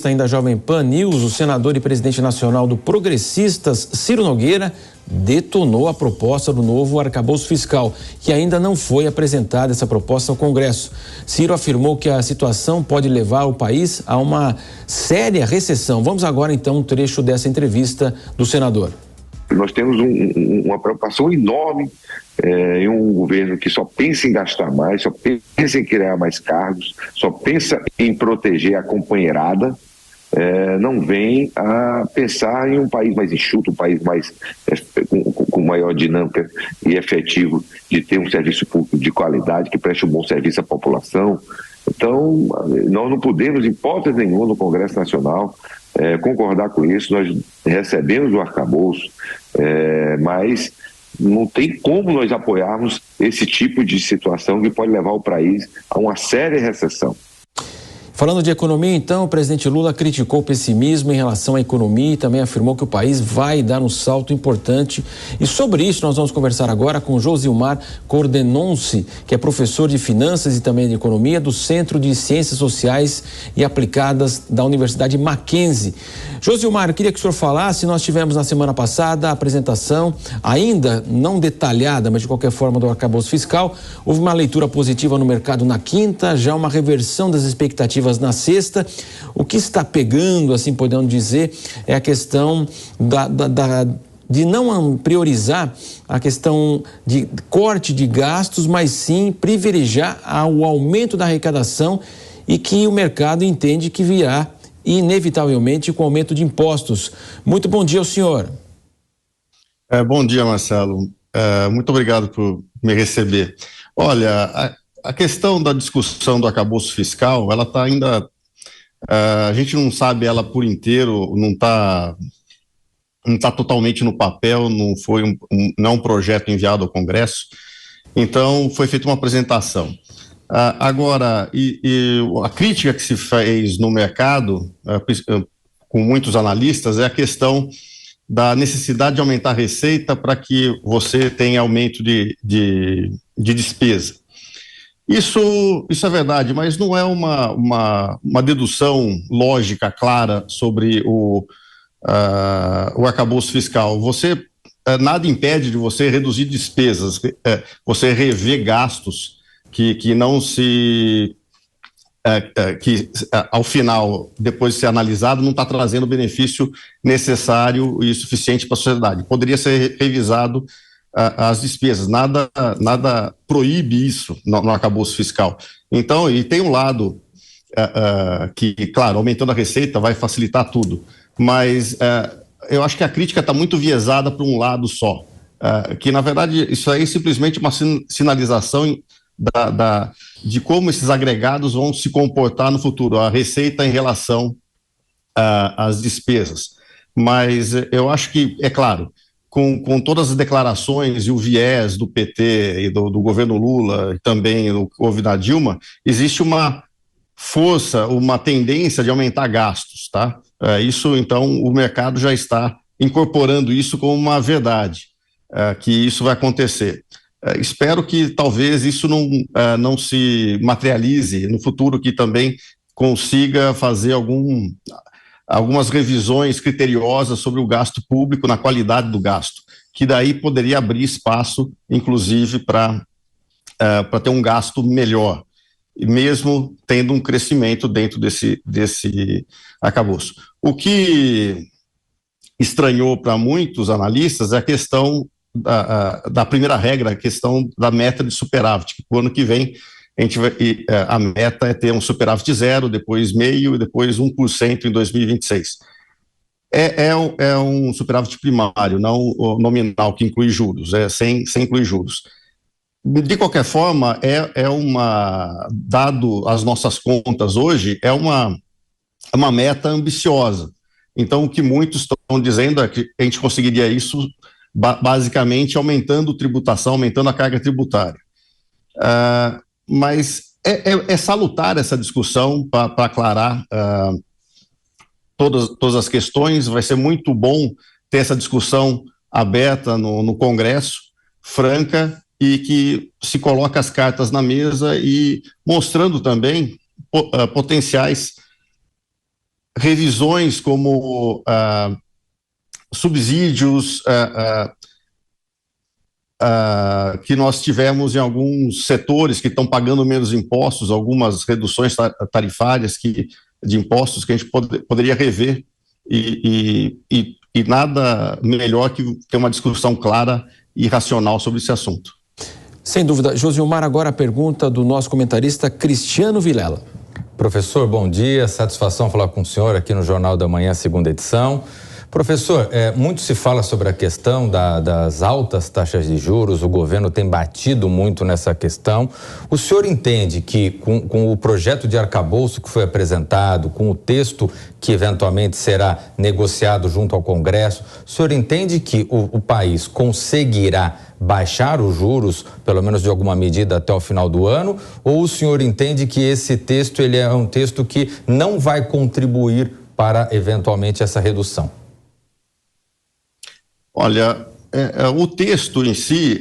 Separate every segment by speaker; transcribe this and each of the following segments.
Speaker 1: Ainda Jovem Pan News, o senador e presidente nacional do Progressistas, Ciro Nogueira, detonou a proposta do novo arcabouço fiscal, que ainda não foi apresentada essa proposta ao Congresso. Ciro afirmou que a situação pode levar o país a uma séria recessão. Vamos agora então um trecho dessa entrevista do senador.
Speaker 2: Nós temos uma preocupação enorme em um governo que só pensa em gastar mais, só pensa em criar mais cargos, só pensa em proteger a companheirada. Não vem a pensar em um país mais enxuto, um país mais com maior dinâmica e efetivo de ter um serviço público de qualidade que preste um bom serviço à população. Então, nós não podemos, em hipótese nenhuma, no Congresso Nacional, concordar com isso. Nós recebemos o arcabouço, mas não tem como nós apoiarmos esse tipo de situação que pode levar o país a uma séria recessão.
Speaker 1: Falando de economia, então, o presidente Lula criticou o pessimismo em relação à economia e também afirmou que o país vai dar um salto importante. E sobre isso nós vamos conversar agora com Josilmar Cordenonce, que é professor de Finanças e também de Economia do Centro de Ciências Sociais e Aplicadas da Universidade Mackenzie. Josilmar, eu queria que o senhor falasse, nós tivemos na semana passada a apresentação, ainda não detalhada, mas de qualquer forma, do arcabouço fiscal. Houve uma leitura positiva no mercado na quinta, já uma reversão das expectativas na sexta. O que está pegando, assim podemos dizer, é a questão de não priorizar a questão de corte de gastos, mas sim privilegiar o aumento da arrecadação e que o mercado entende que virá inevitavelmente com o aumento de impostos. Muito bom dia ao senhor.
Speaker 3: Bom dia, Marcelo. Muito obrigado por me receber. Olha, a questão da discussão do arcabouço fiscal, ela está ainda... a gente não sabe ela por inteiro, não está totalmente no papel, não é um projeto enviado ao Congresso, então foi feita uma apresentação. Agora, a crítica que se fez no mercado, com muitos analistas, é a questão da necessidade de aumentar a receita para que você tenha aumento de despesa. Isso é verdade, mas não é uma dedução lógica clara sobre o arcabouço fiscal. Nada impede de você reduzir despesas, você rever gastos que não se... que ao final, depois de ser analisado, não está trazendo o benefício necessário e suficiente para a sociedade. Poderia ser revisado as despesas, nada proíbe isso no arcabouço fiscal. Então, e tem um lado que, claro, aumentando a receita vai facilitar tudo, mas eu acho que a crítica está muito viesada para um lado só, que na verdade isso aí é simplesmente uma sinalização de como esses agregados vão se comportar no futuro, a receita em relação às despesas. Mas eu acho que, é claro, com todas as declarações e o viés do PT e do governo Lula, e também o que houve da Dilma, existe uma força, uma tendência de aumentar gastos, tá? Isso, então, o mercado já está incorporando isso como uma verdade, que isso vai acontecer. Espero que talvez isso não se materialize no futuro, que também consiga fazer algumas revisões criteriosas sobre o gasto público, na qualidade do gasto, que daí poderia abrir espaço, inclusive, para ter um gasto melhor, mesmo tendo um crescimento dentro desse arcabouço. O que estranhou para muitos analistas é a questão da primeira regra, a questão da meta de superávit, que o ano que vem a meta é ter um superávit zero, depois meio e depois 1% em 2026. É um superávit primário, não o nominal, que inclui juros, sem incluir juros. De qualquer forma, dado as nossas contas hoje, é uma meta ambiciosa. Então, o que muitos estão dizendo é que a gente conseguiria isso basicamente aumentando tributação, aumentando a carga tributária. Mas é salutar essa discussão para aclarar todas as questões. Vai ser muito bom ter essa discussão aberta no Congresso, franca, e que se coloca as cartas na mesa e mostrando também potenciais revisões como subsídios que nós tivemos em alguns setores que estão pagando menos impostos, algumas reduções tarifárias de impostos que a gente poderia rever e nada melhor que ter uma discussão clara e racional sobre esse assunto.
Speaker 1: Sem dúvida. Josilmar, agora a pergunta do nosso comentarista Cristiano Vilela.
Speaker 4: Professor, bom dia, satisfação falar com o senhor aqui no Jornal da Manhã, segunda edição. Professor, muito se fala sobre a questão das altas taxas de juros, o governo tem batido muito nessa questão. O senhor entende que com o projeto de arcabouço que foi apresentado, com o texto que eventualmente será negociado junto ao Congresso, o senhor entende que o país conseguirá baixar os juros, pelo menos de alguma medida até o final do ano, ou o senhor entende que esse texto ele é um texto que não vai contribuir para eventualmente essa redução?
Speaker 3: Olha, o texto em si,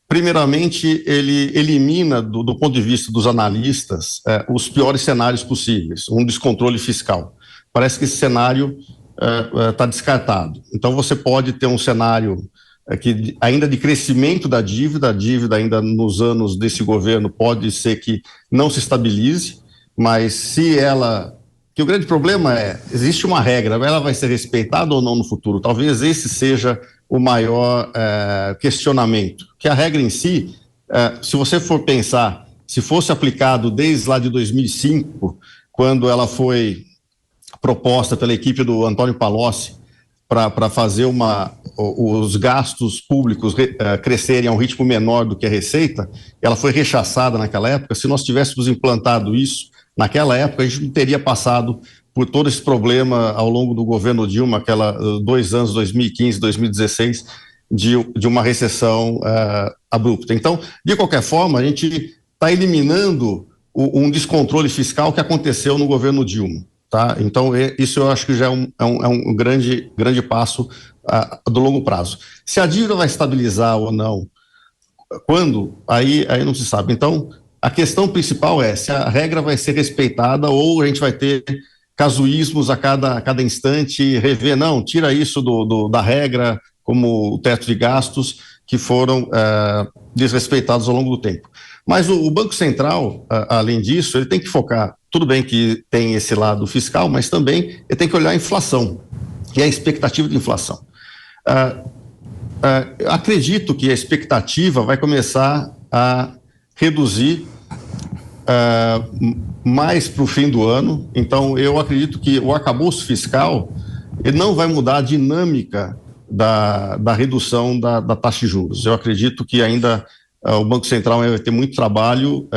Speaker 3: primeiramente, ele elimina, do ponto de vista dos analistas, os piores cenários possíveis, um descontrole fiscal. Parece que esse cenário está descartado. Então, você pode ter um cenário ainda de crescimento da dívida, a dívida ainda nos anos desse governo pode ser que não se estabilize, mas se ela... que o grande problema existe uma regra, ela vai ser respeitada ou não no futuro? Talvez esse seja o maior questionamento, que a regra em si, se você for pensar, se fosse aplicado desde lá de 2005, quando ela foi proposta pela equipe do Antônio Palocci para fazer os gastos públicos crescerem a um ritmo menor do que a receita, ela foi rechaçada naquela época. Se nós tivéssemos implantado isso naquela época, a gente não teria passado por todo esse problema ao longo do governo Dilma, 2 anos, 2015, 2016, de uma recessão abrupta. Então, de qualquer forma, a gente está eliminando um descontrole fiscal que aconteceu no governo Dilma. Tá? Então, isso eu acho que já é um grande passo do longo prazo. Se a dívida vai estabilizar ou não, quando? Aí não se sabe. Então, a questão principal é se a regra vai ser respeitada ou a gente vai ter casuísmos a cada instante, rever, não, tira isso da regra, como o teto de gastos, que foram desrespeitados ao longo do tempo. Mas o Banco Central, além disso, ele tem que focar, tudo bem que tem esse lado fiscal, mas também ele tem que olhar a inflação, que é a expectativa de inflação. Acredito que a expectativa vai começar a reduzir mais para o fim do ano. Então, eu acredito que o arcabouço fiscal ele não vai mudar a dinâmica da redução da taxa de juros. Eu acredito que ainda o Banco Central vai ter muito trabalho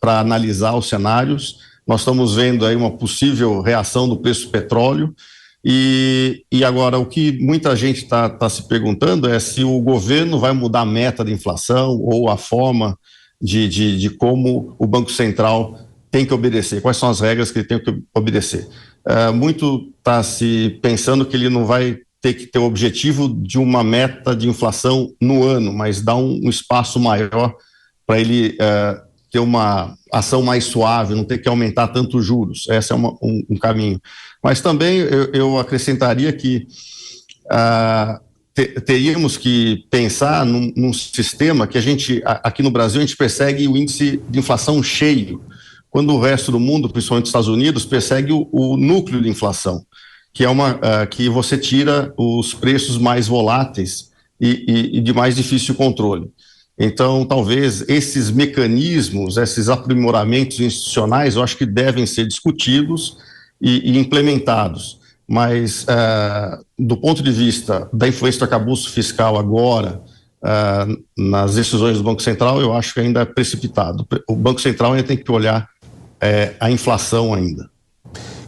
Speaker 3: para analisar os cenários. Nós estamos vendo aí uma possível reação do preço do petróleo e agora o que muita gente está se perguntando é se o governo vai mudar a meta de inflação ou a forma de como o Banco Central tem que obedecer, quais são as regras que ele tem que obedecer. Muito está se pensando que ele não vai ter que ter o objetivo de uma meta de inflação no ano, mas dar um espaço maior para ele ter uma ação mais suave, não ter que aumentar tanto os juros. Esse é um caminho. Mas também eu acrescentaria que teríamos que pensar num sistema que a gente, aqui no Brasil, a gente persegue o índice de inflação cheio, quando o resto do mundo, principalmente os Estados Unidos, persegue o núcleo de inflação, que é que você tira os preços mais voláteis e de mais difícil controle. Então, talvez esses mecanismos, esses aprimoramentos institucionais, eu acho que devem ser discutidos e implementados. Mas, do ponto de vista da influência do arcabouço fiscal agora, nas decisões do Banco Central, eu acho que ainda é precipitado. O Banco Central ainda tem que olhar a inflação ainda.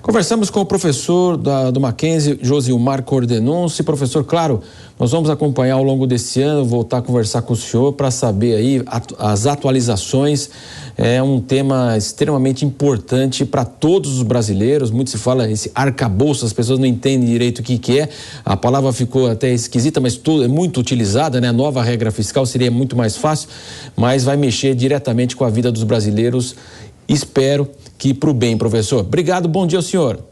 Speaker 1: Conversamos com o professor do Mackenzie, Josilmar Cordenonce. Professor, claro, nós vamos acompanhar ao longo desse ano, voltar a conversar com o senhor para saber aí as atualizações. É um tema extremamente importante para todos os brasileiros. Muito se fala esse arcabouço, as pessoas não entendem direito o que é. A palavra ficou até esquisita, mas é muito utilizada, né? A nova regra fiscal seria muito mais fácil, mas vai mexer diretamente com a vida dos brasileiros. Espero que para o bem, professor. Obrigado, bom dia ao senhor.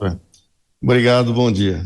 Speaker 3: Obrigado, bom dia.